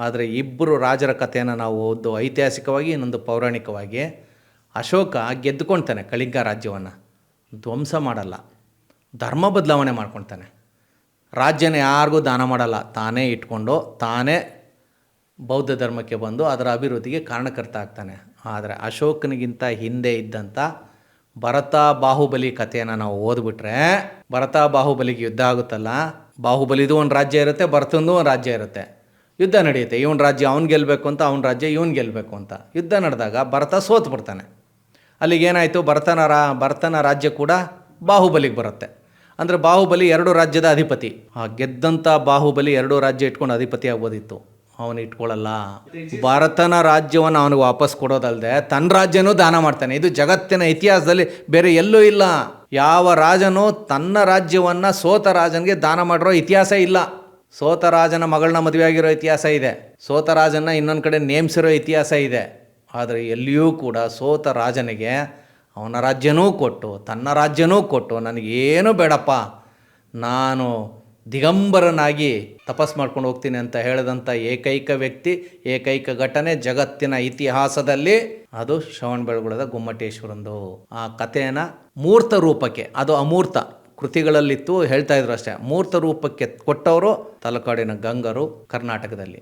ಆದರೆ ಇಬ್ಬರು ರಾಜರ ಕಥೆಯನ್ನು ನಾವು ಒಂದು ಐತಿಹಾಸಿಕವಾಗಿ ಇನ್ನೊಂದು ಪೌರಾಣಿಕವಾಗಿ. ಅಶೋಕ ಗೆದ್ದುಕೊಳ್ತಾನೆ ಕಳಿಂಗ ರಾಜ್ಯವನ್ನು, ಧ್ವಂಸ ಮಾಡಲ್ಲ, ಧರ್ಮ ಬದಲಾವಣೆ ಮಾಡ್ಕೊಳ್ತಾನೆ. ರಾಜ್ಯನ ಯಾರಿಗೂ ದಾನ ಮಾಡಲ್ಲ, ತಾನೇ ಇಟ್ಕೊಂಡು ತಾನೇ ಬೌದ್ಧ ಧರ್ಮಕ್ಕೆ ಬಂದು ಅದರ ಅಭಿವೃದ್ಧಿಗೆ ಕಾರಣಕರ್ತ ಆಗ್ತಾನೆ. ಆದರೆ ಅಶೋಕನಿಗಿಂತ ಹಿಂದೆ ಇದ್ದಂಥ ಭರತ ಬಾಹುಬಲಿ ಕಥೆಯನ್ನು ನಾವು ಓದ್ಬಿಟ್ರೆ, ಭರತ ಬಾಹುಬಲಿಗೆ ಯುದ್ಧ ಆಗುತ್ತಲ್ಲ, ಬಾಹುಬಲಿದು ಒಂದು ರಾಜ್ಯ ಇರುತ್ತೆ, ಭರತಂದು ಒಂದು ರಾಜ್ಯ ಇರುತ್ತೆ, ಯುದ್ಧ ನಡೆಯುತ್ತೆ. ಇವನ ರಾಜ್ಯ ಅವ್ನು ಗೆಲ್ಲಬೇಕು ಅಂತ, ಅವನ ರಾಜ್ಯ ಇವನು ಗೆಲ್ಲಬೇಕು ಅಂತ ಯುದ್ಧ ನಡೆದಾಗ ಭರತ ಸೋತು ಬಿಡ್ತಾನೆ. ಅಲ್ಲಿಗೇನಾಯಿತು, ಭರತನ ರಾಜ್ಯ ಕೂಡ ಬಾಹುಬಲಿಗೆ ಬರುತ್ತೆ. ಅಂದರೆ ಬಾಹುಬಲಿ 2 ರಾಜ್ಯದ ಅಧಿಪತಿ. ಆ ಗೆದ್ದಂಥ ಬಾಹುಬಲಿ 2 ರಾಜ್ಯ ಇಟ್ಕೊಂಡು ಅಧಿಪತಿ ಆಗ್ಬೋದಿತ್ತು, ಅವನು ಇಟ್ಕೊಳ್ಳಲ್ಲ. ಭರತನ ರಾಜ್ಯವನ್ನು ಅವನಿಗೆ ವಾಪಸ್ ಕೊಡೋದಲ್ಲದೆ ತನ್ನ ರಾಜ್ಯನೂ ದಾನ ಮಾಡ್ತಾನೆ. ಇದು ಜಗತ್ತಿನ ಇತಿಹಾಸದಲ್ಲಿ ಬೇರೆ ಎಲ್ಲೂ ಇಲ್ಲ. ಯಾವ ರಾಜನೂ ತನ್ನ ರಾಜ್ಯವನ್ನು ಸೋತ ರಾಜನಿಗೆ ದಾನ ಮಾಡಿರೋ ಇತಿಹಾಸ ಇಲ್ಲ. ಸೋತ ರಾಜನ ಮಗಳನ್ನ ಮದುವೆ ಆಗಿರೋ ಇತಿಹಾಸ ಇದೆ, ಸೋತ ರಾಜನ ಇನ್ನೊಂದು ಕಡೆ ನೇಮಿಸಿರೋ ಇತಿಹಾಸ ಇದೆ. ಆದರೆ ಎಲ್ಲಿಯೂ ಕೂಡ ಸೋತ ರಾಜನಿಗೆ ಅವನ ರಾಜ್ಯನೂ ಕೊಟ್ಟು ತನ್ನ ರಾಜ್ಯನೂ ಕೊಟ್ಟು ನನಗೇನು ಬೇಡಪ್ಪ, ನಾನು ದಿಗಂಬರನಾಗಿ ತಪಸ್ ಮಾಡ್ಕೊಂಡು ಹೋಗ್ತೀನಿ ಅಂತ ಹೇಳಿದಂಥ ಏಕೈಕ ವ್ಯಕ್ತಿ, ಏಕೈಕ ಘಟನೆ ಜಗತ್ತಿನ ಇತಿಹಾಸದಲ್ಲಿ ಅದು ಶ್ರವಣಬೆಳಗೊಳದ ಗೊಮ್ಮಟೇಶ್ವರಂದು. ಆ ಕಥೆಯನ್ನು ಮೂರ್ತ ರೂಪಕ್ಕೆ, ಅದು ಅಮೂರ್ತ ಕೃತಿಗಳಲ್ಲಿತ್ತು, ಹೇಳ್ತಾ ಇದ್ರು ಅಷ್ಟೇ, ಮೂರ್ತ ರೂಪಕ್ಕೆ ಕೊಟ್ಟವರು ತಲಕಾಡಿನ ಗಂಗರು ಕರ್ನಾಟಕದಲ್ಲಿ.